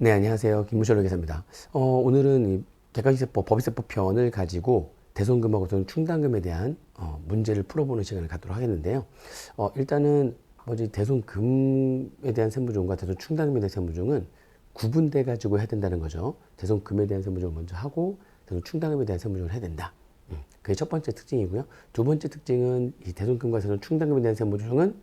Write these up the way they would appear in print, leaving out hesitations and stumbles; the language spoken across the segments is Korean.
네, 안녕하세요. 김무철 회계사입니다. 오늘은 이 객관식세법 법인세법 편을 가지고 대손금하고 대손충당금에 대한 문제를 풀어보는 시간을 갖도록 하겠는데요. 일단은 뭐지 대손금에 대한 세무조항과 대손충당금에 대한 세무조항은 구분돼 가지고 해야 된다는 거죠. 대손금에 대한 세무조항을 먼저 하고 대손충당금에 대한 세무조항을 해야 된다. 그게 첫 번째 특징이고요. 두 번째 특징은 이 대손금과 대손충당금에 대한 세무조항은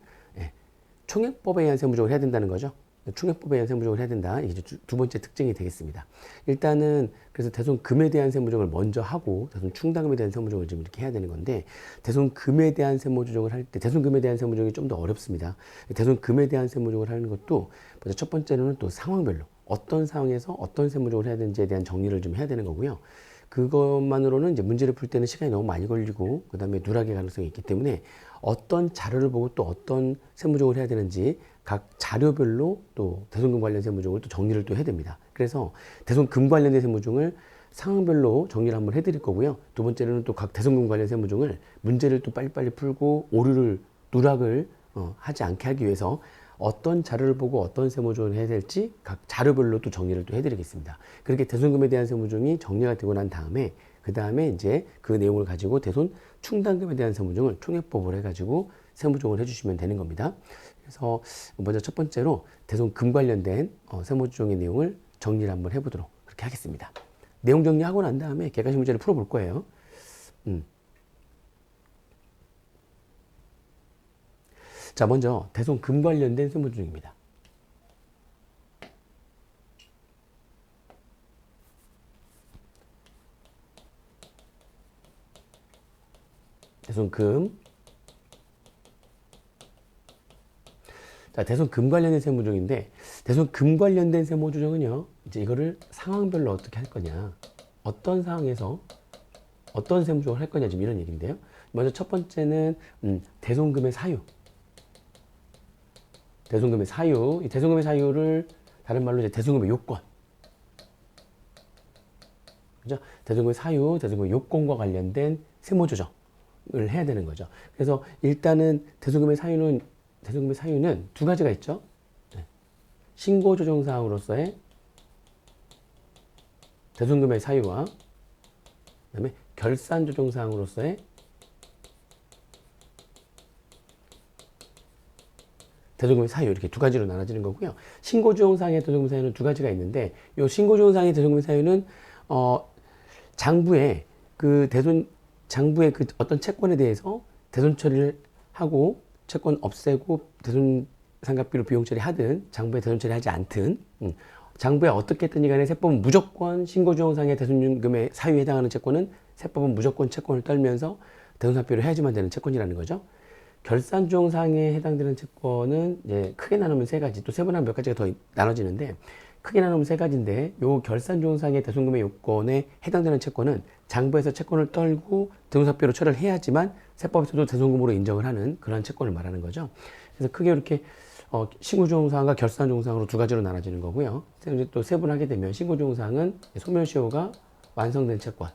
총액법에 의한 세무조항을 해야 된다는 거죠. 총액법에 의한 세무조항을 해야 된다. 이게 두 번째 특징이 되겠습니다. 일단은 그래서 대손금에 대한 세무조항을 먼저 하고 대손충당금에 대한 세무조항을 좀 이렇게 해야 되는 건데, 대손금에 대한 세무조항을 할 때 대손금에 대한 세무조항이 좀 더 어렵습니다. 대손금에 대한 세무조항을 하는 것도 먼저 첫 번째로는 또 상황별로 어떤 상황에서 어떤 세무조항을 해야 되는지에 대한 정리를 좀 해야 되는 거고요. 그것만으로는 이제 문제를 풀 때는 시간이 너무 많이 걸리고 그다음에 누락의 가능성이 있기 때문에 어떤 자료를 보고 또 어떤 세무조항을 해야 되는지 각 자료별로 또 대손금 관련 세무조항을 또 정리를 또 해야 됩니다. 그래서 대손금 관련된 세무조항을 상황별로 정리를 한번 해드릴 거고요. 두 번째로는 또 각 대손금 관련 세무조항을 문제를 또 빨리빨리 풀고 오류를 누락을 하지 않게 하기 위해서 어떤 자료를 보고 어떤 세무조항을 해야 될지 각 자료별로 또 정리를 또 해드리겠습니다. 그렇게 대손금에 대한 세무조항이 정리가 되고 난 다음에 그 다음에 이제 그 내용을 가지고 대손 충당금에 대한 세무조항을 총액법을 해가지고 세무조항을 해주시면 되는 겁니다. 그래서 먼저 첫 번째로 대손금 관련된 세무조항의 내용을 정리를 한번 해보도록 그렇게 하겠습니다. 내용 정리하고 난 다음에 객관식 문제를 풀어볼 거예요. 자, 먼저 대손금 관련된 세무조항입니다. 대손금. 자, 대손금 관련된 세무조항인데, 대손금 관련된 세무조항은요, 이제 이거를 상황별로 어떻게 할 거냐, 어떤 상황에서 어떤 세무조항을 할 거냐, 지금 이런 얘기인데요. 먼저 첫 번째는 대손금의 사유. 대손금의 사유. 이 대손금의 사유를 다른 말로 이제 대손금의 요건. 그죠? 대손금의 사유, 대손금의 요건과 관련된 세무조정을 해야 되는 거죠. 그래서 일단은 대손금의 사유는 두 가지가 있죠. 신고조정사항으로서의 대손금의 사유와 그다음에 결산조정사항으로서의 대손금의 사유, 이렇게 두 가지로 나눠지는 거고요. 신고조정사항의 대손금 사유는 두 가지가 있는데, 이 신고조정사항의 대손금 사유는 장부에 장부의 그 어떤 채권에 대해서 대손 처리를 하고 채권 없애고 대손 상각비로 비용 처리하든 장부에 대손 처리하지 않든 장부에 어떻게 했든지 간에 세법은 무조건 신고조정상의 대손금의 사유에 해당하는 채권은 세법은 무조건 채권을 떨면서 대손 상각비로 해야지만 되는 채권이라는 거죠. 결산조정상에 해당되는 채권은 이제 크게 나누면 세 가지, 또 세분화하면 몇 가지가 더 나눠지는데, 크게 나누면 세 가지인데, 요 결산조정상의 대손금의 요건에 해당되는 채권은 장부에서 채권을 떨고 대손상각비로 처리를 해야지만 세법에서도 대손금으로 인정을 하는 그런 채권을 말하는 거죠. 그래서 크게 이렇게 신고조정사항과 결산조정사항으로 두 가지로 나눠지는 거고요. 또 세분하게 되면 신고조정사항은 소멸시효가 완성된 채권,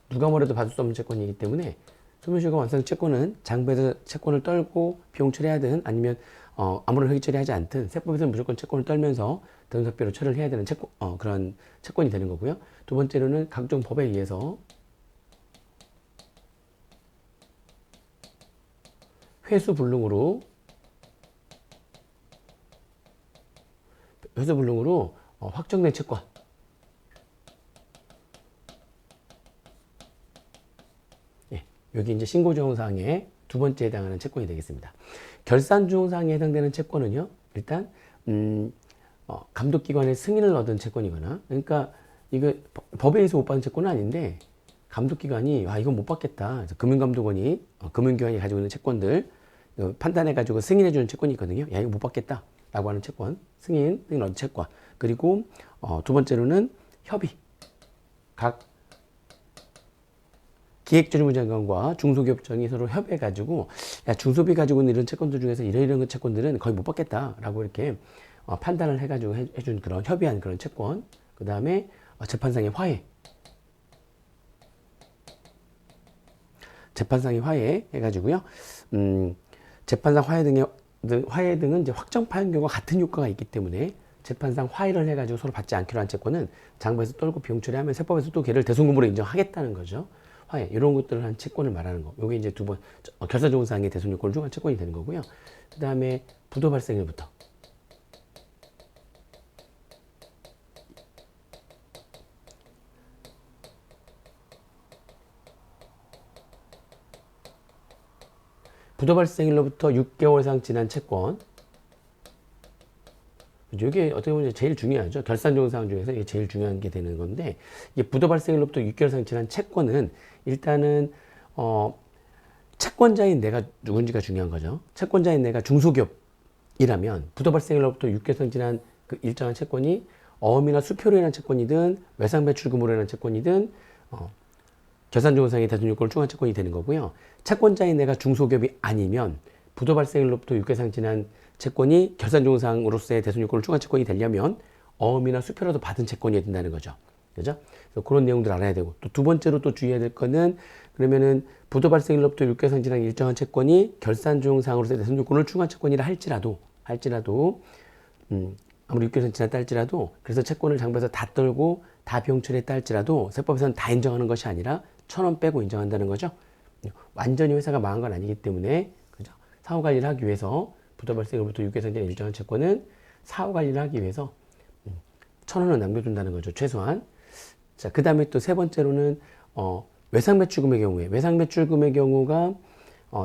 누가 뭐래도 받을 수 없는 채권이기 때문에 소멸시효가 완성된 채권은 장부에서 채권을 떨고 비용 처리하든 아니면 아무런 회계 처리하지 않든 세법에서는 무조건 채권을 떨면서 대손상각비로 처리를 해야 되는 그런 채권이 되는 거고요. 두 번째로는 각종 법에 의해서 회수불능으로 확정된 채권, 여기 이제 신고조정사항의 두 번째에 해당하는 채권이 되겠습니다. 결산조정사항에 해당되는 채권은요, 일단 감독기관의 승인을 얻은 채권이거나, 그러니까 이거 법에 의해서 못 받은 채권은 아닌데 감독기관이 이건 못 받겠다, 금융감독원이 금융기관이 가지고 있는 채권들 판단해가지고 승인해주는 채권이 있거든요. 야, 이거 못 받겠다 라고 하는 채권, 승인 얻은 채권. 그리고 두 번째로는 협의, 각 기획재무장관과 중소기업청이 서로 협의해가지고, 야, 중소비 가지고 있는 이런 채권들 중에서 이런 채권들은 거의 못 받겠다라고 이렇게 판단을 해가지고 해준 그런 협의한 그런 채권. 그 다음에 재판상의 화해, 재판상의 화해 해가지고요. 재판상 화해 등의 화해 등은 이제 확정 파행 경우와 같은 효과가 있기 때문에 재판상 화해를 해가지고 서로 받지 않기로 한 채권은 장부에서 떨고 비용 처리하면 세법에서 또 걔를 대손금으로 인정하겠다는 거죠. 화해 이런 것들을 한 채권을 말하는 거. 요게 이제 두 번 결사정사항의 대손 요건을 중한 채권이 되는 거고요. 그 다음에 부도 발생일부터 부도 발생일로부터 6개월 이상 지난 채권. 이게 어떻게 보면 제일 중요하죠. 결산정사항 중에서 이게 제일 중요한 게 되는 건데, 이게 부도 발생일로부터 6개월 이상 지난 채권은 일단은 채권자인 내가 누군지가 중요한 거죠. 채권자인 내가 중소기업이라면 부도 발생일로부터 6개월 이상 지난 그 일정한 채권이 어음이나 수표로 인한 채권이든 외상배출금으로 인한 채권이든 결산정사항의 대손요건을 충한 채권이 되는 거고요. 채권자인 내가 중소기업이 아니면 부도 발생일로부터 6개월 이상 지난 채권이 결산정사항으로서의 대손요건을 충한 채권이 되려면 어음이나 수표라도 받은 채권이 된다는 거죠. 그죠? 그래서 그런 내용들 알아야 되고, 또 두 번째로 또 주의해야 될 거는, 그러면은 부도 발생일로부터 6개월 이상 지난 일정한 채권이 결산정사항으로서의 대손요건을 충한 채권이라 할지라도 아무리 6개월 이상 지났다 할지라도, 그래서 채권을 장부에서 다 떨고 다 비용 처리했다 할지라도 세법에서는 다 인정하는 것이 아니라 1,000원 빼고 인정한다는 거죠. 완전히 회사가 망한 건 아니기 때문에, 그죠? 사후 관리를 하기 위해서 부도 발생일로부터 6개월 이상 지난 일정한 채권은 사후 관리를 하기 위해서 1,000원을 남겨준다는 거죠, 최소한. 자, 그 다음에 또 세 번째로는 외상매출금의 경우에, 외상매출금의 경우가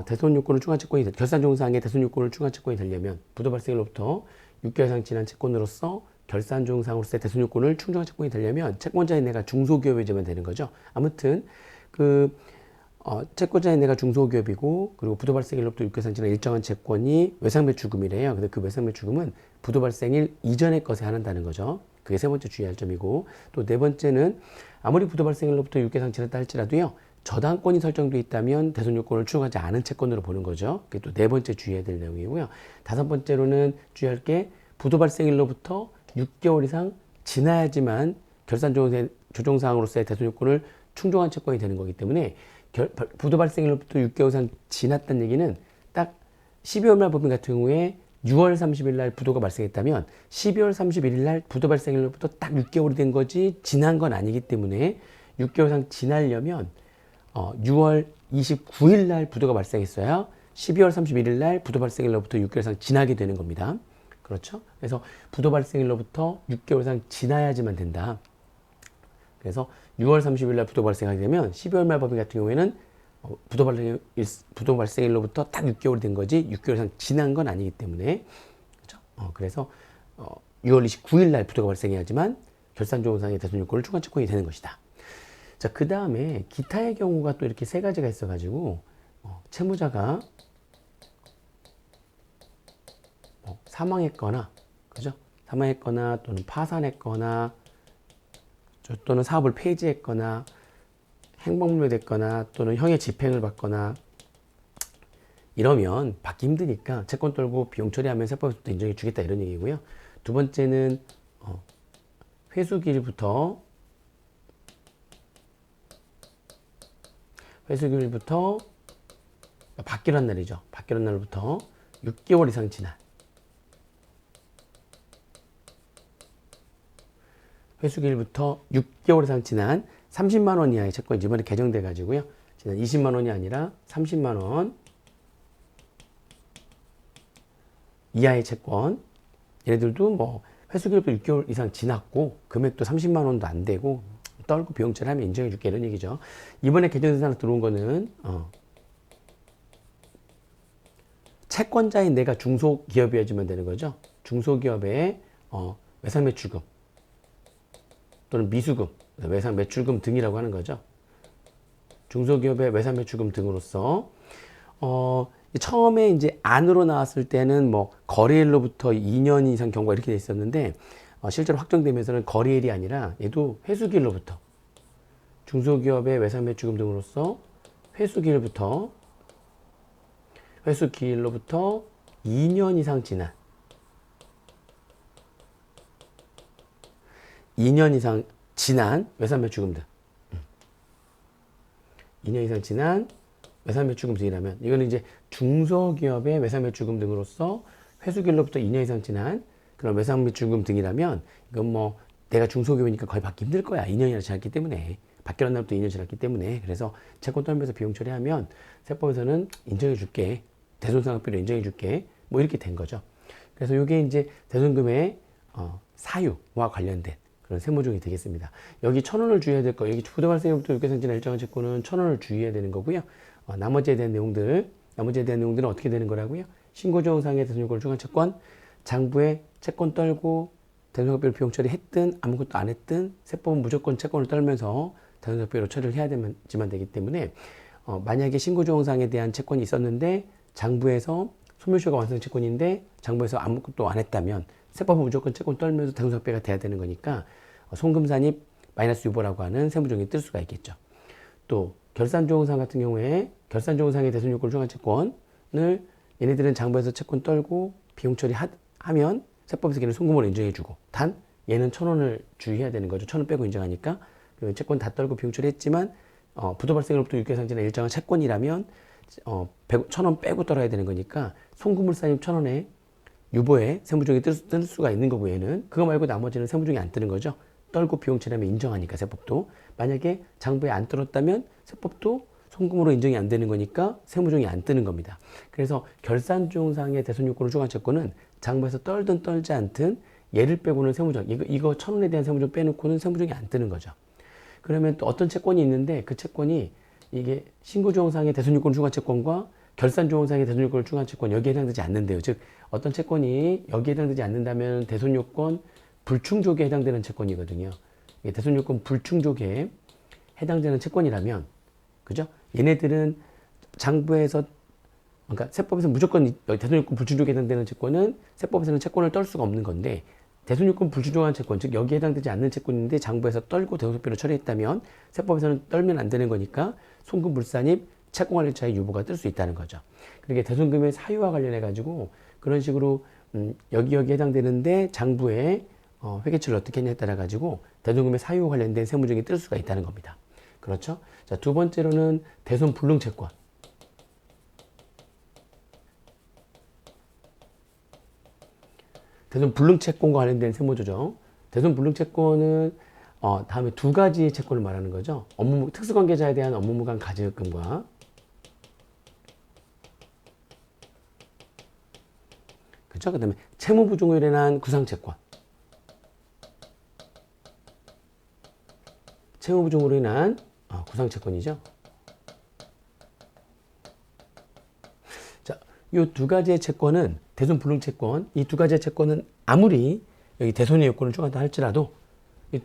대손요건을 충한 채권이 결산정사항의 대손요건을 충한 채권이 되려면 부도 발생일로부터 6개월 이상 지난 채권으로서 결산정사항으로서의 대손요건을 충족한 채권이 되려면 채권자인 내가 중소기업이지만 되는 거죠. 아무튼 채권자인 내가 중소기업이고, 그리고 부도 발생일로부터 6개월 이상 지난 일정한 채권이 외상매출금이래요. 근데 그 외상매출금은 부도 발생일 이전의 것에 한한다는 거죠. 그게 세 번째 주의할 점이고, 또 네 번째는 아무리 부도 발생일로부터 6개월 이상 지났다 할지라도요, 저당권이 설정되어 있다면 대손요건을 충족하지 않은 채권으로 보는 거죠. 그게 또 네 번째 주의해야 될 내용이고요. 다섯 번째로는 주의할 게 부도 발생일로부터 6개월 이상 지나야지만 결산조정사항으로서의 대손요건을 충족한 채권이 되는 거기 때문에 부도 발생일로부터 6개월 이상 지났다는 얘기는 딱 12월 말 법인 같은 경우에 6월 30일 날 부도가 발생했다면 12월 31일 날 부도 발생일로부터 딱 6개월이 된 거지 지난 건 아니기 때문에 6개월 이상 지나려면 6월 29일 날 부도가 발생했어야 12월 31일 날 부도 발생일로부터 6개월 이상 지나게 되는 겁니다. 그렇죠? 그래서 부도 발생일로부터 6개월 이상 지나야지만 된다. 그래서 6월 30일 날 부도 발생하게 되면 12월 말 법인 같은 경우에는 부도 발생일로부터 딱 6개월이 된 거지 6개월 이상 지난 건 아니기 때문에, 그렇죠? 그래서 6월 29일 날 부도가 발생해야지만 결산조정사항의 대손요건을 충한 채권이 되는 것이다. 자, 그 다음에 기타의 경우가 또 이렇게 세 가지가 있어가지고 채무자가 사망했거나, 그죠? 사망했거나 또는 파산했거나 또는 사업을 폐지했거나 행방불명됐거나 또는 형의 집행을 받거나 이러면 받기 힘드니까 채권 떨고 비용 처리하면 세법에서부터 인정해 주겠다 이런 얘기고요. 두 번째는 회수기일부터 받기로 한 날이죠. 받기로 한 날부터 6개월 이상 지난 회수기일부터 6개월 이상 지난 30만 원 이하의 채권이 이번에 개정돼 가지고요. 지난 20만 원이 아니라 30만 원 이하의 채권. 얘네들도 뭐 회수기일부터 6개월 이상 지났고 금액도 30만 원도 안 되고 떨고 비용 처리하면 인정해 줄게 이런 얘기죠. 이번에 개정돼서 하나 들어온 거는 채권자인 내가 중소기업이어야지만 되는 거죠. 중소기업의 외상매출금 또는 미수금, 외상매출금 등이라고 하는 거죠. 중소기업의 외상매출금 등으로서 처음에 이제 안으로 나왔을 때는 뭐 거래일로부터 2년 이상 경과가 이렇게 돼 있었는데 실제로 확정되면서는 거래일이 아니라 얘도 회수기일로부터 중소기업의 외상매출금 등으로서 회수기일로부터 2년 이상 지난 2년 이상 지난 외상매출금 등 2년 이상 지난 외상매출금 등이라면 이거는 이제 중소기업의 외상매출금 등으로서 회수기일로부터 2년 이상 지난 그런 외상매출금 등이라면 이건 뭐 내가 중소기업이니까 거의 받기 힘들 거야. 2년이나 지났기 때문에. 받기로 한 날부터 2년 지났기 때문에. 그래서 채권 떨면서 비용 처리하면 세법에서는 인정해 줄게. 대손상각비로 인정해 줄게. 뭐 이렇게 된 거죠. 그래서 이게 이제 대손금의 사유와 관련된 그런 세무조항이 되겠습니다. 여기 1,000원을 주의해야 될 거, 여기 부도발생일부터 6개월 지난 일정한 채권은 1,000원을 주의해야 되는 거고요. 나머지에 대한 내용들은 어떻게 되는 거라고요? 신고조항상의 대손요건을 중한 채권, 장부에 채권 떨고 대손상각비로 비용 처리했든 아무것도 안 했든 세법은 무조건 채권을 떨면서 대손상각비로 처리를 해야 되지만 되기 때문에 만약에 신고조항상에 대한 채권이 있었는데 장부에서 소멸시효가 완성 채권인데 장부에서 아무것도 안 했다면 세법은 무조건 채권 떨면서 대손상각비가 돼야 되는 거니까 송금산입 마이너스 유보라고 하는 세무조항이 뜰 수가 있겠죠. 또 결산조항상 같은 경우에 결산조항상의 대손요건을 중한 채권을 얘네들은 장부에서 채권 떨고 비용 처리하면 세법에서 걔는 송금으로 인정해주고 단 얘는 1,000원을 주의해야 되는 거죠. 1,000원 빼고 인정하니까 채권 다 떨고 비용 처리했지만 부도 발생으로부터 6개월 이상 지난 일정한 채권이라면 1,000원 빼고 떨어야 되는 거니까 송금물 쌓임 1,000원에 유보에 세무조항이 뜰 수가 있는 거고 얘는 그거 말고 나머지는 세무조항이 안 뜨는 거죠. 떨고 비용 처리하면 인정하니까 세법도. 만약에 장부에 안 떨었다면 세법도 송금으로 인정이 안 되는 거니까 세무조항이 안 뜨는 겁니다. 그래서 결산조항상의 대손요건을 중한 채권은 장부에서 떨든 떨지 않든 얘를 빼고는 세무조항, 이거 1,000원에 대한 세무조항 빼놓고는 세무조항이 안 뜨는 거죠. 그러면 또 어떤 채권이 있는데 그 채권이 이게 신고조항상의 대손요건을 중한 채권과 결산조항상의 대손요건을 중한 채권 여기에 해당되지 않는데요. 즉 어떤 채권이 여기에 해당되지 않는다면 대손요건 불충족에 해당되는 채권이거든요. 대손요건 불충족에 해당되는 채권이라면 그죠? 얘네들은 장부에서 그러니까 세법에서 무조건 대손요건 불충족에 해당되는 채권은 세법에서는 채권을 떨 수가 없는 건데 대손요건 불충족한 채권, 즉 여기에 해당되지 않는 채권인데 장부에서 떨고 대손상비로 처리했다면 세법에서는 떨면 안 되는 거니까 송금 불산입 채권관리차의 유보가 뜰 수 있다는 거죠. 그러니까 대손금의 사유와 관련해 가지고 그런 식으로 여기에 해당되는데 장부에 회계처를 어떻게 했냐에 따라 가지고 대손금의 사유와 관련된 세무조항이 뜰 수가 있다는 겁니다. 그렇죠? 자, 두 번째로는 대손 불능 채권. 대손 불능 채권과 관련된 세무조정. 대손 불능 채권은 다음에 두 가지의 채권을 말하는 거죠. 특수관계자에 대한 업무무관 가지급금과 그렇죠? 그다음에 채무부종으로 인한 구상채권. 채무부종으로 인한 구상채권이죠. 자, 이 두 가지의 채권은 대손 불능 채권, 이 두 가지의 채권은 아무리 여기 대손의 요건을 추가한다 할지라도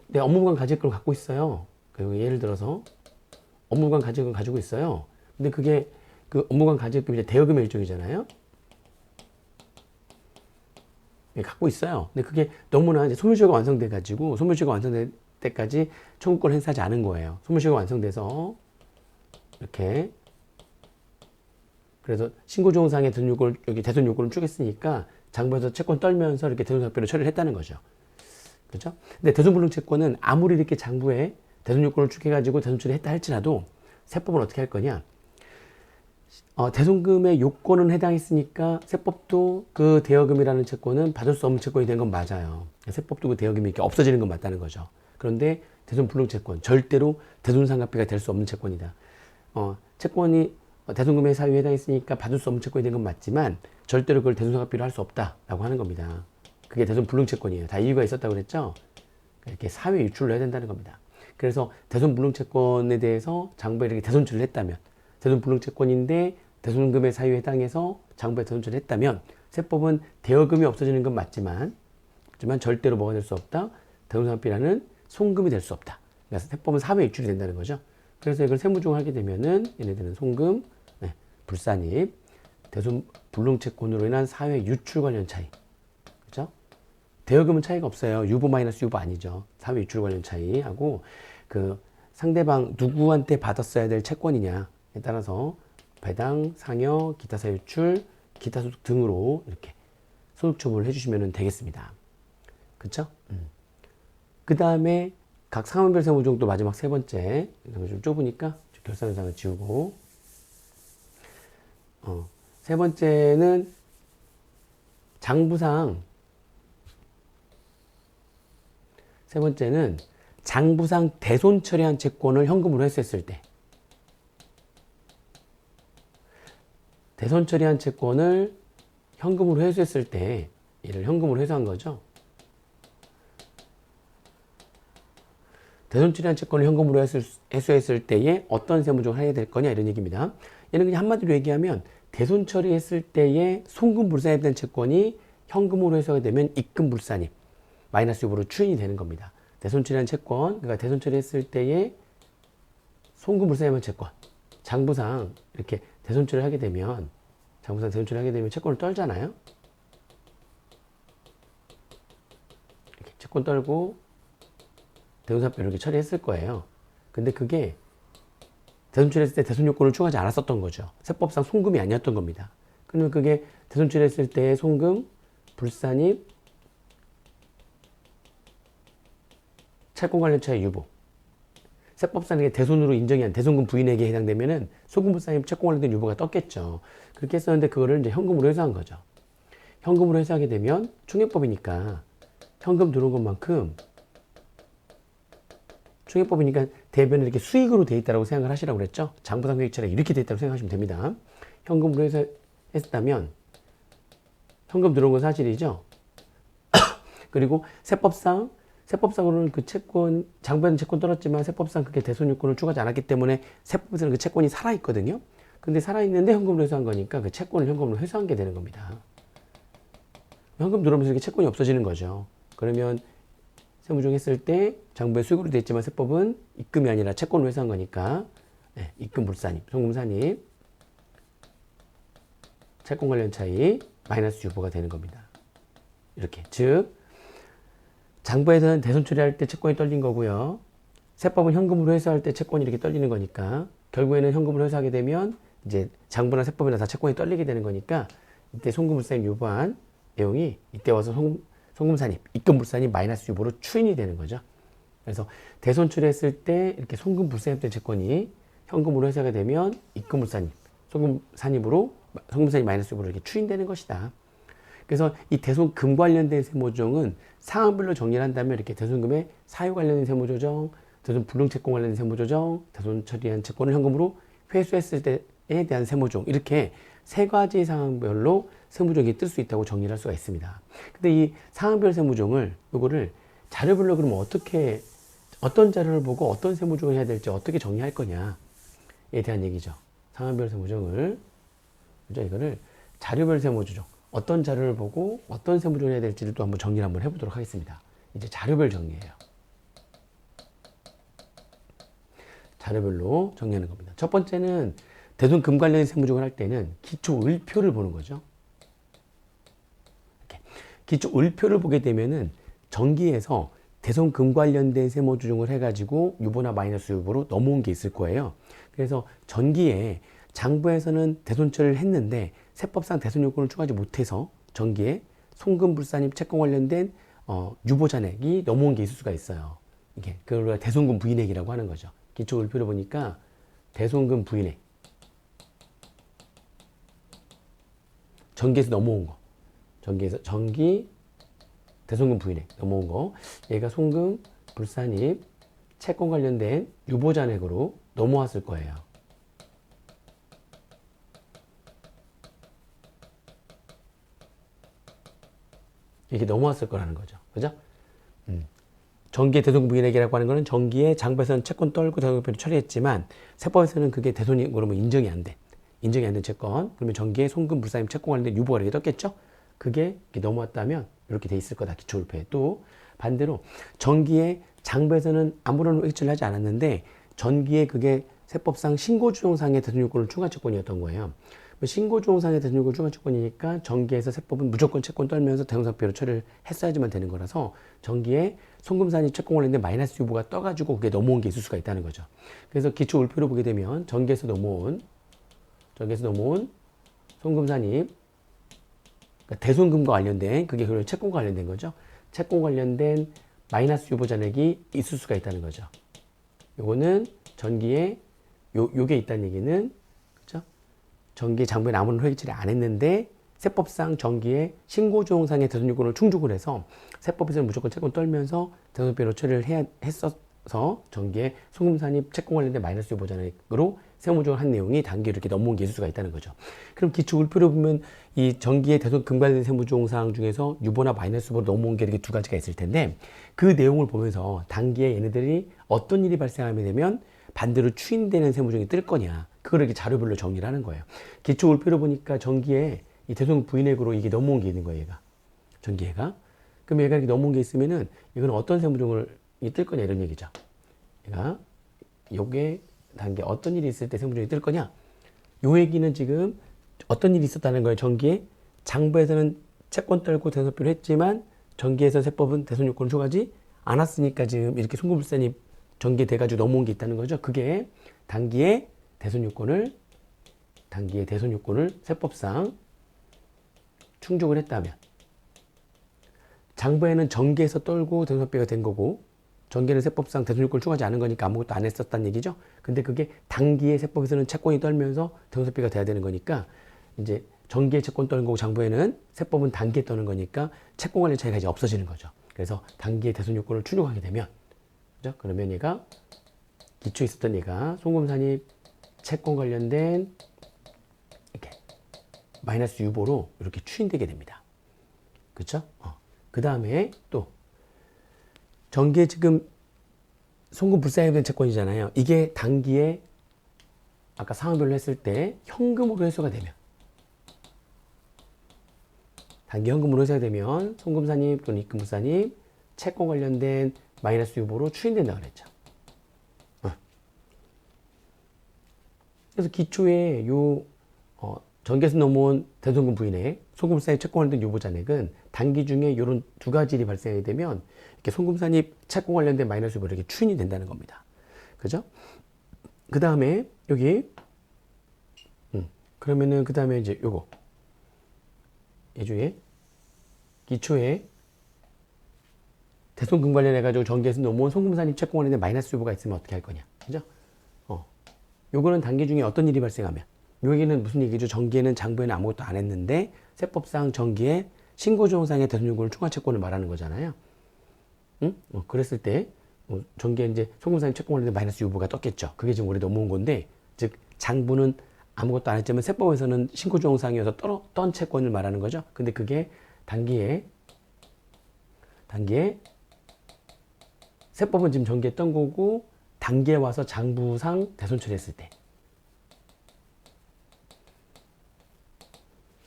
내 업무무관 가지급을 갖고 있어요. 그리고 예를 들어서 업무무관 가지급을 가지고 있어요. 근데 그게 그 업무무관 가지급이 이제 대여금의 일종이잖아요. 갖고 있어요. 근데 그게 너무나 이제 소멸시효가 완성돼 가지고 소멸시효가 완성될 때까지 청구권을 행사하지 않은 거예요. 소멸시효가 완성돼서 이렇게 그래서 신고조항상의 여기 대손 요건을 추겠으니까 장부에서 채권 떨면서 이렇게 대손상비로 처리를 했다는 거죠. 그렇죠? 근데 대손불능 채권은 아무리 이렇게 장부에 대손 요건을 추해가지고 대손 처리했다 할지라도 세법은 어떻게 할 거냐? 대손금의 요건은 해당했으니까 세법도 그 대여금이라는 채권은 받을 수 없는 채권이 된 건 맞아요. 세법도 그 대여금이 이렇게 없어지는 건 맞다는 거죠. 그런데 대손불능 채권 절대로 대손상각비가 될 수 없는 채권이다. 채권이 대손금의 사유에 해당했으니까 받을 수 없는 채권이 된 건 맞지만 절대로 그걸 대손상각비로 할 수 없다라고 하는 겁니다. 그게 대손불능 채권이에요. 다 이유가 있었다고 그랬죠? 이렇게 사회 유출을 해야 된다는 겁니다. 그래서 대손불능 채권에 대해서 장부에 이렇게 대손 처리를 했다면 대손불능 채권인데 대손금의 사유에 해당해서 장부에 대손 처리를 했다면 세법은 대여금이 없어지는 건 맞지만 하지만 절대로 뭐가 될 수 없다? 대손상각비라는 송금이 될 수 없다. 그래서 세법은 사회 유출이 된다는 거죠. 그래서 이걸 세무조항을 하게 되면은 얘네들은 송금, 불산입, 대손 불능 채권으로 인한 사회 유출 관련 차이. 그죠? 대여금은 차이가 없어요. 유보 마이너스 유보 아니죠. 사회 유출 관련 차이하고 그 상대방 누구한테 받았어야 될 채권이냐에 따라서 배당, 상여, 기타 사유 유출, 기타 소득 등으로 이렇게 소득 처분을 해주시면 되겠습니다. 그쵸? 그 다음에 각 상황별 세무조항도 마지막 세 번째, 좀 좁으니까 결산현상을 지우고 세 번째는 장부상 대손 처리한 채권을 현금으로 회수했을 때, 대손 처리한 채권을 현금으로 회수했을 때, 이를 현금으로 회수한 거죠. 대손 처리한 채권을 현금으로 회수했을 때에 어떤 세무조를 해야 될 거냐, 이런 얘기입니다. 얘는 그냥 한마디로 얘기하면 대손 처리했을 때에 송금불산입된 채권이 현금으로 회수가 되면 입금불산입 마이너스 유보로 추인이 되는 겁니다. 대손 처리한 채권, 그러니까 대손 처리했을 때에 송금불산입된 채권, 장부상 이렇게 대손 처리하게 되면, 장부상 대손 처리하게 되면 채권을 떨잖아요. 이렇게 채권 떨고 대손사표 이렇게 처리했을 거예요. 근데 그게 대손 처리했을 때 대손 요건을 추가하지 않았었던 거죠. 세법상 송금이 아니었던 겁니다. 그러면 그게 대손 처리했을 때 송금, 불산입, 채권 관련 차의 유보. 세법상 이게 대손으로 인정이 안, 대손금 부인에게 해당되면은 송금, 불산입, 채권 관련된 유보가 떴겠죠. 그렇게 했었는데 그거를 이제 현금으로 회수한 거죠. 현금으로 회수하게 되면 총회법이니까 현금 들어온 것만큼, 총회법이니까 대변에 이렇게 수익으로 돼 있다고 생각을 하시라고 그랬죠. 장부상 회익 차례 이렇게 돼 있다고 생각하시면 됩니다. 현금으로 했다면 현금 들어온 건 사실이죠. 그리고 세법상으로는 그 채권, 장부에는 채권 떨었지만 세법상 그게 대손 요건을 추가하지 않았기 때문에 세법에서는 그 채권이 살아있거든요. 근데 살아있는데 현금으로 회수한 거니까 그 채권을 현금으로 회수한 게 되는 겁니다. 현금 들어오면서 이렇게 채권이 없어지는 거죠. 그러면 세무조정 했을 때 장부에 수익으로 되어 있지만 세법은 입금이 아니라 채권을 회수한 거니까, 네, 입금 불산입, 송금 산입, 채권 관련 차이, 마이너스 유보가 되는 겁니다. 이렇게. 즉, 장부에서는 대손 처리할 때 채권이 떨린 거고요. 세법은 현금으로 회수할 때 채권이 이렇게 떨리는 거니까, 결국에는 현금으로 회수하게 되면 이제 장부나 세법이나 다 채권이 떨리게 되는 거니까, 이때 송금 불산입 유보한 내용이 이때 와서 송금산입, 입금불산입 마이너스 유보로 추인이 되는 거죠. 그래서 대손 처리했을 때 이렇게 송금불산입된 채권이 현금으로 회수하게 되면 입금불산입, 송금산입 마이너스 유보로 이렇게 추인되는 것이다. 그래서 이 대손금 관련된 세무조정은 상황별로 정리를 한다면 이렇게 대손금의 사유 관련된 세무조정, 대손 불능채권 관련된 세무조정, 대손 처리한 채권을 현금으로 회수했을 때에 대한 세무조정, 이렇게 세 가지 상황별로 세무조정이 뜰 수 있다고 정리를 할 수가 있습니다. 근데 이 상황별 세무조정을, 요거를 자료별로 그러면 어떤 자료를 보고 어떤 세무조정을 해야 될지 어떻게 정리할 거냐에 대한 얘기죠. 상황별 세무조정을, 그죠? 이거를 자료별 세무조정, 어떤 자료를 보고 어떤 세무조정을 해야 될지를 또 한번 정리를 한번 해보도록 하겠습니다. 이제 자료별 정리예요. 자료별로 정리하는 겁니다. 첫 번째는 대손금 관련 세무조정을 할 때는 기초을표를 보는 거죠. 이렇게. 기초을표를 보게 되면은 정기에서 대손금 관련된 세무조정을 해가지고 유보나 마이너스 유보로 넘어온 게 있을 거예요. 그래서 전기에 장부에서는 대손 처리를 했는데 세법상 대손 요건을 추가하지 못해서 전기에 송금, 불산입, 채권 관련된 유보 잔액이 넘어온 게 있을 수가 있어요. 이게 그걸 대손금 부인액이라고 하는 거죠. 기초을표를 보니까 대손금 부인액, 전기에서 넘어온 거, 전기 대손금 부인액 넘어온 거, 얘가 송금, 불산입, 채권 관련된 유보 잔액으로 넘어왔을 거예요. 이게 넘어왔을 거라는 거죠. 그죠? 전기의 대손금 부인액이라고 하는 거는 전기에 장부에서는 채권 떨고 대손금표를 처리했지만 세법에서는 그게 대손이 그러면 인정이 안 돼. 인정이 안 된 채권, 그러면 전기에 송금, 불산입, 채권 관련된 유보가 이렇게 떴겠죠? 그게 이렇게 넘어왔다면 이렇게 돼 있을 거다, 기초울표에. 또 반대로 전기에 장부에서는 아무런 회치를 하지 않았는데 전기에 그게 세법상 신고주정상의 대손요건을 추가 채권이었던 거예요. 신고주정상의 대손요건 추가 채권이니까 전기에서 세법은 무조건 채권 떨면서 대손사표로 처리를 했어야지만 되는 거라서 전기에 송금산입 채권 관련된 마이너스 유보가 떠가지고 그게 넘어온 게 있을 수가 있다는 거죠. 그래서 기초울표로 보게 되면 전기에서 넘어온 송금산입, 그러니까 대손금과 관련된, 그게 그걸 채권과 관련된 거죠. 채권 관련된 마이너스 유보 잔액이 있을 수가 있다는 거죠. 요거는 전기에 요게 있다는 얘기는, 그죠? 정기에 장부에 아무런 회계 처리 안 했는데 세법상 정기에 신고조항상의 대손 요건을 충족을 해서 세법에서는 무조건 채권 떨면서 대손배로 처리를 해야 했어서 정기에 송금산입 채권 관련된 마이너스 유보잔액으로 세무조항을 한 내용이 단계로 이렇게 넘어온 게 있을 수가 있다는 거죠. 그럼 기초 울표로 보면 이 정기의 대손 금관된 세무조항 사항 중에서 유보나 마이너스 유보로 넘어온 게 이렇게 두 가지가 있을 텐데 그 내용을 보면서 단기에 얘네들이 어떤 일이 발생하게 되면 반대로 추인되는 세무조항이 뜰 거냐 그걸 이렇게 자료별로 정리를 하는 거예요. 기초 울표로 보니까 정기에 이 대손 부인액으로 이게 넘어온 게 있는 거예요, 얘가. 전기회가. 그럼 얘가 이렇게 넘어온 게 있으면은 이건 어떤 세무조항이 뜰 거냐 이런 얘기죠. 얘가 요게 단계 어떤 일이 있을 때 세무조항이 뜰 거냐? 요 얘기는 지금 어떤 일이 있었다는 거예요. 정기에 장부에서는 채권 떨고 대손표를 했지만 정기에서 세법은 대손 요건을 줘가지 않았으니까 지금 이렇게 송금불산이 전개돼가지고 넘어온 게 있다는 거죠. 그게 단기에 대손 요건을 세법상 충족을 했다면 장부에는 정기에서 떨고 대손표가 된 거고 정기는 세법상 대손 요건을 추가하지 않은 거니까 아무것도 안 했었다는 얘기죠. 근데 그게 단기에 세법에서는 채권이 떨면서 대손표가 돼야 되는 거니까 이제 정기에 채권 떠는 거고 장부에는 세법은 단기에 떠는 거니까 채권 관련 차이가 이제 없어지는 거죠. 그래서 단기에 대손 요건을 충족하게 되면 그죠? 그러면 얘가 기초에 있었던 얘가 송금산입 채권 관련된 이렇게 마이너스 유보로 이렇게 추인되게 됩니다. 그렇죠? 그 다음에 또 정기에 지금 송금 불사입된 채권이잖아요. 이게 단기에 아까 상황별로 했을 때 현금으로 회수가 되면 단기 현금으로 회수가 되면 송금산입 또는 입금불산입 채권 관련된 마이너스 유보로 추인된다고 그랬죠. 그래서 기초에 요 정기에서 넘어온 대손금 부인액, 송금산입 채권 관련된 유보잔액은 단기 중에 이런 두 가지 일이 발생하게 되면 이렇게 송금산입 채권 관련된 마이너스 유보로 이렇게 추인이 된다는 겁니다. 그죠? 그 다음에 여기 그러면은 그 다음에 이제 요거 예주에 기초에 대손금 관련해가지고 정기에서 넘어온 송금산입 채권 관련된 마이너스 유보가 있으면 어떻게 할 거냐. 그죠? 요거는 단기 중에 어떤 일이 발생하면 요 얘기는 무슨 얘기죠? 정기에는 장부에는 아무것도 안 했는데 세법상 정기에 신고조항상의 대손 요건을 추가 채권을 말하는 거잖아요. 응? 그랬을 때 정기에 이제 송금산입 채권 관련된 마이너스 유보가 떴겠죠. 그게 지금 올해 넘어온 건데 즉 장부는 아무것도 안 했지만 세법에서는 신고조항상이어서 떤 채권을 말하는 거죠. 근데 그게 단기에 세법은 지금 정기에 떤 거고 단기에 와서 장부상 대손 처리했을 때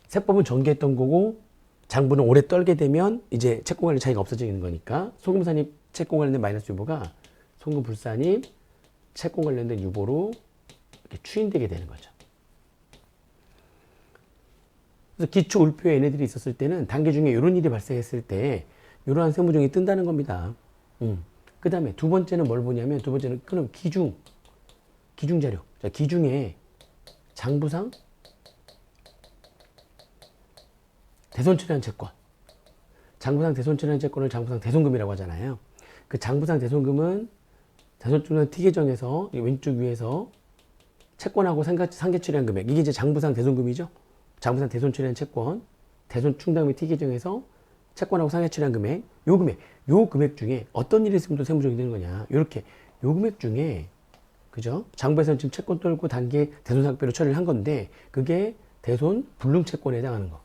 세법은 정기에 떤 거고 장부는 오래 떨게 되면 이제 채권 관련 차이가 없어지는 거니까 송금산입 채권 관련된 마이너스 유보가 송금불산입 채권 관련된 유보로 이렇게 추인되게 되는 거죠. 그래서 기초 울표에 얘네들이 있었을 때는 단기 중에 이런 일이 발생했을 때 이러한 세무조항이 뜬다는 겁니다. 그 다음에 두 번째는 뭘 보냐면 두 번째는 그럼 기중 자료. 자, 기중에 장부상 대손 처리한 채권. 장부상 대손 처리한 채권을 장부상 대손금이라고 하잖아요. 그 장부상 대손금은 대손 처리한 T 계정에서 왼쪽 위에서 채권하고 상계 처리한 금액. 이게 이제 장부상 대손금이죠. 장부상 대손 처리한 채권, 대손 충당 및 T 계정에서 채권하고 상계 처리한 금액, 요 금액 중에 어떤 일이 있으면 또 세무조항이 되는 거냐. 요렇게 요 금액 중에 그죠? 장부에서는 지금 채권 떨고 단기에 대손 상각비로 처리를 한 건데 그게 대손 불능 채권에 해당하는 거.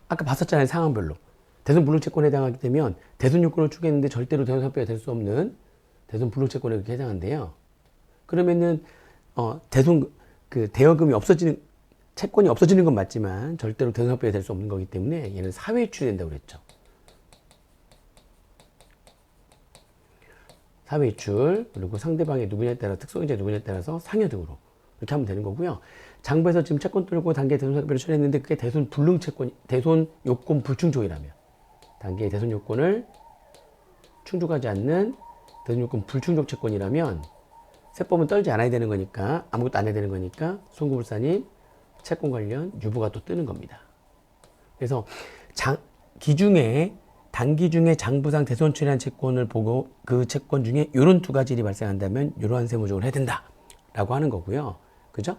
아까 봤었잖아요. 상황별로. 대손 불능 채권에 해당하게 되면 대손 요건을 추구했는데 절대로 대손 상각비가 될 수 없는 대손 불능 채권에 그렇게 해당한대요. 그러면은 대손 그 대여금이 없어지는 채권이 없어지는 건 맞지만 절대로 대손 상각비가 될 수 없는 거기 때문에 얘는 사회 유출이 된다고 그랬죠. 사회 유출 그리고 상대방이 누구냐에 따라 특성이자 누구냐에 따라서 상여 등으로 이렇게 하면 되는 거고요. 장부에서 지금 채권 떨고 단기에 대손 상각비를 처리했는데 그게 대손 불능 채권, 대손 요건 불충족이라면 단기에 대손 요건을 충족하지 않는 대손 요건 불충족 채권이라면 세법은 떨지 않아야 되는 거니까 아무것도 안 해야 되는 거니까 송금불산입 채권 관련 유보가 또 뜨는 겁니다. 그래서 기중에 단기 중에 장부상 대손 처리한 채권을 보고 그 채권 중에 이런 두 가지 일이 발생한다면 이러한 세무조정을 해야 된다라고 하는 거고요. 그죠?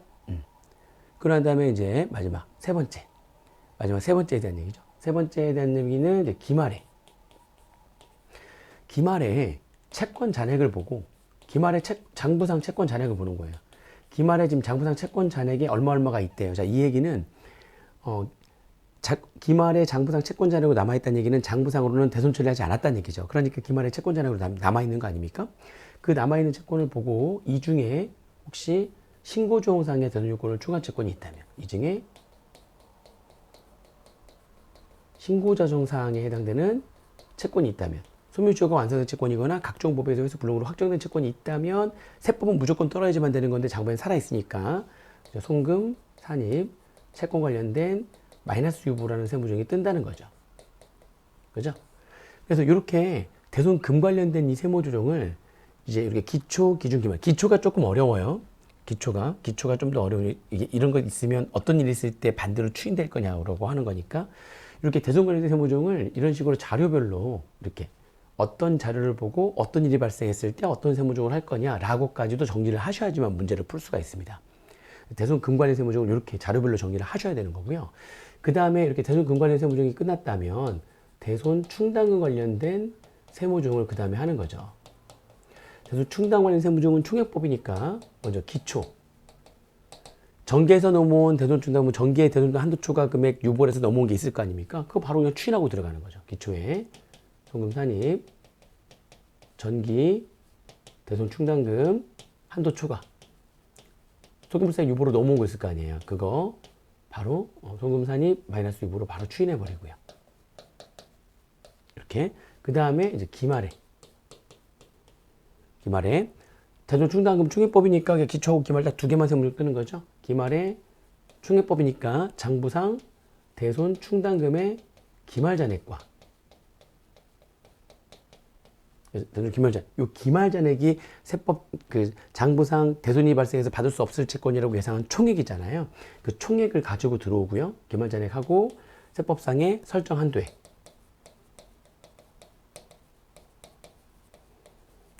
그런 다음에 이제 마지막 세 번째에 대한 얘기죠. 세 번째에 대한 얘기는 이제 기말에 채권 잔액을 보고 기말에 장부상 채권 잔액을 보는 거예요. 기말에 지금 장부상 채권 잔액이 얼마가 있대요. 자, 이 얘기는 기말에 장부상 채권 잔액으로 남아있다는 얘기는 장부상으로는 대손 처리하지 않았다는 얘기죠. 그러니까 기말에 채권 잔액으로 남아있는 거 아닙니까? 그 남아있는 채권을 보고 이 중에 혹시 신고조항상의 대손 요건을 추가한 채권이 있다면, 이 중에 신고자정사항에 해당되는 채권이 있다면, 소멸주가 완성된 채권이거나 각종 법에 의해서 불능으로 확정된 채권이 있다면 세법은 무조건 떨어야지만 되는 건데 장부에는 살아있으니까 송금, 산입, 채권 관련된 마이너스 유보라는 세무조정이 뜬다는 거죠. 그죠? 그래서 이렇게 대손금 관련된 이 세무조정을 이제 이렇게 기초, 기준, 기말. 기초가 조금 어려워요. 기초가 좀 더 어려워요. 이런 거 있으면 어떤 일이 있을 때 반대로 추인될 거냐고 하는 거니까 이렇게 대손 관련된 세무조정을 이런 식으로 자료별로 이렇게 어떤 자료를 보고 어떤 일이 발생했을 때 어떤 세무조정을 할 거냐라고까지도 정리를 하셔야지만 문제를 풀 수가 있습니다. 대손 금관련 세무조정을 이렇게 자료별로 정리를 하셔야 되는 거고요. 그 다음에 이렇게 대손 금관련 세무조정이 끝났다면 대손 충당금 관련된 세무조정을 그 다음에 하는 거죠. 대손 충당 관련 세무조정은 총액법이니까 먼저 기초. 정기에서 넘어온 대손 충당금은 정기의 대손 한도 초과 금액 유보를 해서 넘어온 게 있을 거 아닙니까? 그거 바로 그냥 추인하고 들어가는 거죠. 기초에 송금 산입, 전기, 대손 충당금, 한도 초과. 소금불상 유보로 넘어온 거 있을 거 아니에요. 그거 바로 소금산입 마이너스 유보로 바로 추인해 버리고요. 이렇게 그 다음에 이제 기말에 대손 충당금 총액법이니까 기초하고 기말 딱 두 개만 세무조정 뜨는 거죠. 기말에 총액법이니까 장부상 대손 충당금의 기말 잔액과 요 기말 잔액이 세법 그 장부상 대손이 발생해서 받을 수 없을 채권이라고 예상한 총액이잖아요. 그 총액을 가지고 들어오고요. 기말 잔액하고 세법상의 설정 한도액.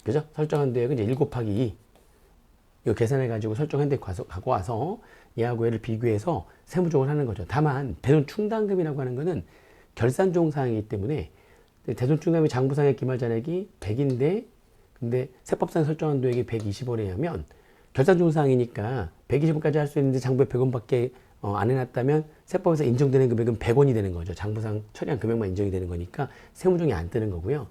그죠? 설정 한도액은 이제 1 곱하기 2. 이거 계산해 가지고 설정 한도액 갖고 와서 얘하고 얘를 비교해서 세무조정을 하는 거죠. 다만 대손 충당금이라고 하는 거는 결산종 사항이기 때문에 대손 충당금의 장부상의 기말 잔액이 100인데 근데 세법상 설정한 도액이 120원에 하면 결산종 사항이니까 120원까지 할 수 있는데 장부에 100원밖에 안 해놨다면 세법에서 인정되는 금액은 100원이 되는 거죠. 장부상 처리한 금액만 인정이 되는 거니까 세무조정이 안 뜨는 거고요.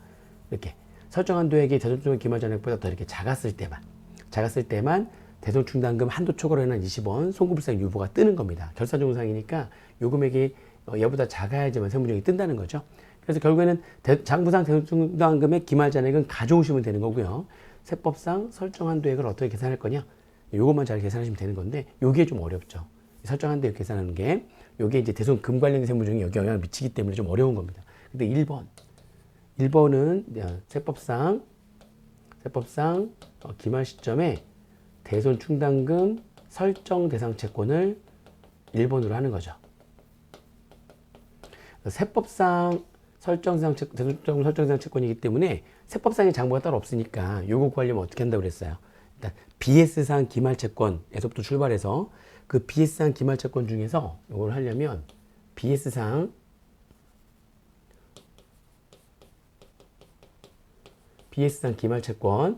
이렇게 설정한 도액이 대손 충당금 기말 잔액보다 더 이렇게 작았을 때만 대손 충당금 한도 초과로 해놓은 20원 송금불상 유보가 뜨는 겁니다. 결산종 사항이니까 요 금액이 얘보다 작아야지만 세무조정이 뜬다는 거죠. 그래서 결국에는 장부상 대손 충당금의 기말 잔액은 가져오시면 되는 거고요. 세법상 설정한 도액을 어떻게 계산할 거냐? 요것만 잘 계산하시면 되는 건데 요게 좀 어렵죠. 설정한 도액 계산하는 게 요게 이제 대손 금 관련 세무조정이 여기 영향을 미치기 때문에 좀 어려운 겁니다. 근데 1번은 세법상 기말 시점에 대손 충당금 설정 대상 채권을 1번으로 하는 거죠. 세법상 대손 설정 대상 채권이기 때문에 세법상의 장부가 따로 없으니까 요거 구하려면 어떻게 한다고 그랬어요? 일단 BS상 기말 채권에서부터 출발해서 그 BS상 기말 채권 중에서 요걸 하려면 BS상 기말 채권에서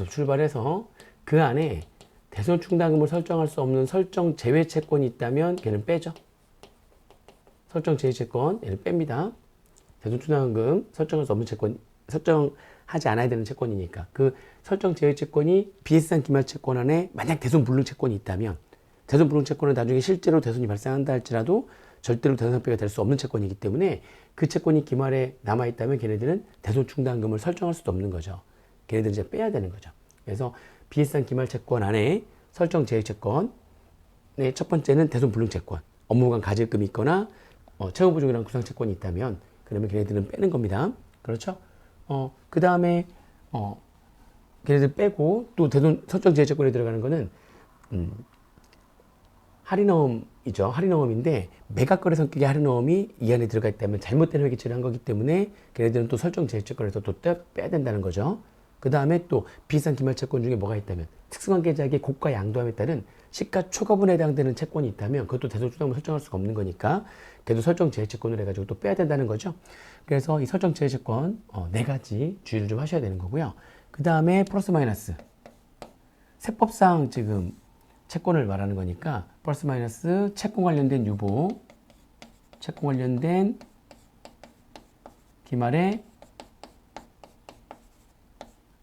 출발해서 그 안에 대손 충당금을 설정할 수 없는 설정 제외 채권이 있다면 걔는 빼죠. 설정 제외 채권 얘를 뺍니다. 대손 충당금 설정할 수 없는 채권, 설정하지 않아야 되는 채권이니까 그 설정 제외 채권이 BS상 기말 채권 안에 만약 대손 불능 채권이 있다면 대손 불능 채권은 나중에 실제로 대손이 발생한다 할지라도 절대로 대손 상표가 될 수 없는 채권이기 때문에 그 채권이 기말에 남아있다면 걔네들은 대손 충당금을 설정할 수도 없는 거죠. 걔네들은 이제 빼야 되는 거죠. 그래서 BS상 기말 채권 안에 설정 제외 채권의 첫 번째는 대손 불능 채권, 업무관 가질금이 있거나 채무보증이라는 구상채권이 있다면 그러면 걔네들은 빼는 겁니다. 그렇죠? 그 다음에 걔네들 빼고 또 대손 설정 제외 채권에 들어가는 거는 할인어음 할인어음이죠. 할인어음인데 매각거래 성격의 할인어음이 이 안에 들어가 있다면 잘못된 회계처리를 한 거기 때문에 걔네들은 또 설정 제외채권에서 또 빼야 된다는 거죠. 그 다음에 또 비싼 기말채권 중에 뭐가 있다면 특수관계자에게 고가 양도함에 따른 시가 초과분에 해당되는 채권이 있다면 그것도 대손주담을 설정할 수가 없는 거니까 걔도 설정 제외채권을 해가지고 또 빼야 된다는 거죠. 그래서 이 설정 제외채권 네 가지 주의를 좀 하셔야 되는 거고요. 그 다음에 플러스 마이너스 세법상 지금 채권을 말하는 거니까 플러스 마이너스 채권 관련된 유보, 채권 관련된 기말에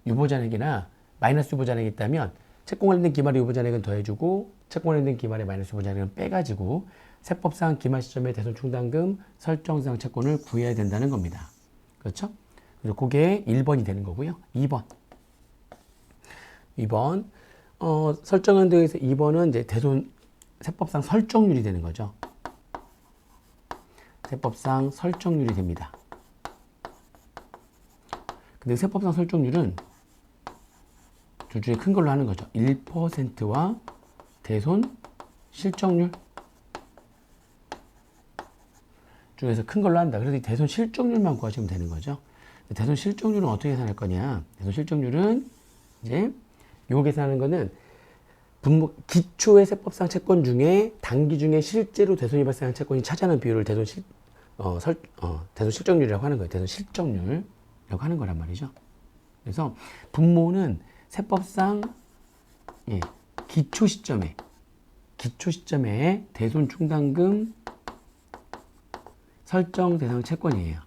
유보잔액이나 마이너스 유보잔액이 있다면 채권 관련된 기말에 유보잔액은 더해주고 채권 관련된 기말에 마이너스 유보잔액은 빼가지고 세법상 기말 시점에 대손 충당금 설정상 채권을 구해야 된다는 겁니다. 그렇죠? 그래서 그게 1번이 되는 거고요. 2번 설정한 데에서 2번은 이제 대손 세법상 설정률이 되는 거죠. 세법상 설정률이 됩니다. 근데 세법상 설정률은 둘 중에 큰 걸로 하는 거죠. 1%와 대손 실적률 중에서 큰 걸로 한다. 그래서 이 대손 실적률만 구하시면 되는 거죠. 대손 실적률은 어떻게 계산할 거냐? 대손 실적률은 이제 요 계산하는 거는 기초의 세법상 채권 중에 단기 중에 실제로 대손이 발생한 채권이 차지하는 비율을 대손 실적률이라고 하는 거예요. 대손 실적률이라고 하는 거란 말이죠. 그래서 분모는 세법상 기초 시점에 대손 충당금 설정 대상 채권이에요.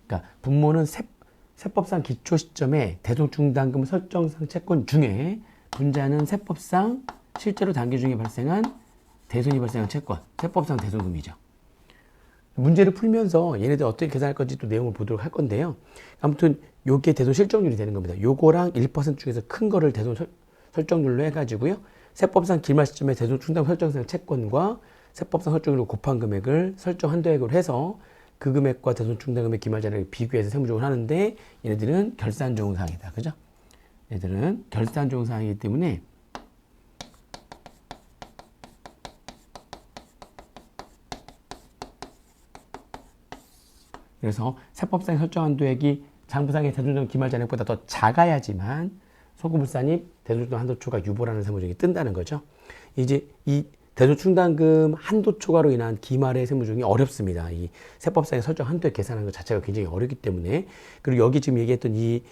그러니까 분모는 세법상 기초 시점에 대손 충당금 설정상 채권 중에 분자는 세법상 실제로 단기 중에 발생한 대손이 발생한 채권, 세법상 대손금이죠. 문제를 풀면서 얘네들 어떻게 계산할 건지 또 내용을 보도록 할 건데요. 아무튼 요게 대손 실적률이 되는 겁니다. 요거랑 1% 중에서 큰 거를 대손 설정률로 해가지고요. 세법상 기말 시점에 대손 충당금 설정상 채권과 세법상 설정률로 곱한 금액을 설정 한도액으로 해서 그 금액과 대손 충당금의 기말 잔액을 비교해서 세무조정을 하는데 얘네들은 결산 좋은 사항이다. 그죠? 얘들은 결산 좋은 사항이기 때문에 그래서 세법상 설정 한도액이 장부상의 대손 기말 잔액보다 더 작아야지만 소급물산입 대손 한도초과 유보라는 세무조정이 뜬다는 거죠. 이제 이 대손 충당금 한도 초과로 인한 기말의 세무조정이 어렵습니다. 이 세법상의 설정 한도액 계산하는 것 자체가 굉장히 어렵기 때문에. 그리고 여기 지금 얘기했던 이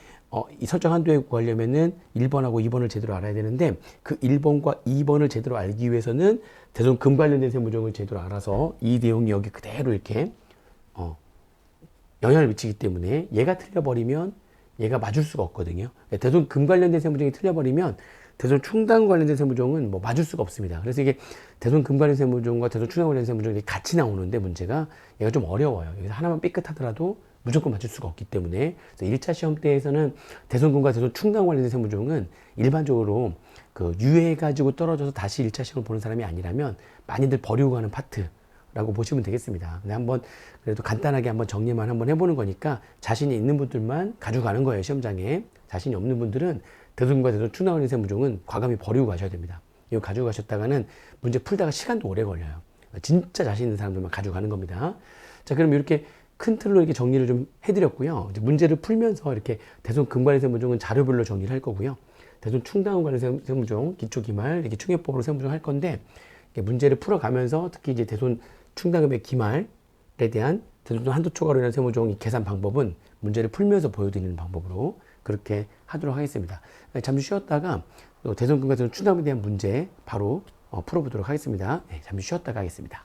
설정 한도액 구하려면은 1번하고 2번을 제대로 알아야 되는데 그 1번과 2번을 제대로 알기 위해서는 대손금 관련된 세무조정을 제대로 알아서 이 내용이 여기 그대로 이렇게 영향을 미치기 때문에 얘가 틀려버리면 얘가 맞을 수가 없거든요. 대손금 관련된 세무조정이 틀려버리면 대손 충당 관련된 세무조정은 뭐 맞을 수가 없습니다. 그래서 이게 대손금 관련 세무조정과 대손 충당 관련 세무조정이 같이 나오는데 문제가 얘가 좀 어려워요. 여기서 하나만 삐끗하더라도 무조건 맞을 수가 없기 때문에 그래서 1차 시험 때에서는 대손금과 대손 충당 관련된 세무조정은 일반적으로 그 유예해가지고 떨어져서 다시 1차 시험을 보는 사람이 아니라면 많이들 버리고 가는 파트라고 보시면 되겠습니다. 근데 한번 그래도 간단하게 한번 정리만 한번 해보는 거니까 자신이 있는 분들만 가져가는 거예요. 시험장에. 자신이 없는 분들은 대손금과 대손 충당 관련 세무조정은 과감히 버리고 가셔야 됩니다. 이거 가지고 가셨다가는 문제 풀다가 시간도 오래 걸려요. 진짜 자신 있는 사람들만 가져가는 겁니다. 자, 그럼 이렇게 큰 틀로 이렇게 정리를 좀 해드렸고요. 이제 문제를 풀면서 이렇게 대손금 관련 세무조정은 자료별로 정리를 할 거고요. 대손 충당 관련 세무조정, 기초기말, 이렇게 충해법으로 세무조정 할 건데 문제를 풀어가면서 특히 이제 대손 충당금의 기말에 대한 대손 한도 초과로 인한 세무조정 계산 방법은 문제를 풀면서 보여드리는 방법으로 그렇게 하도록 하겠습니다. 잠시 쉬었다가 대손금과 대손 충당금에 대한 문제 바로 풀어보도록 하겠습니다. 잠시 쉬었다가 하겠습니다.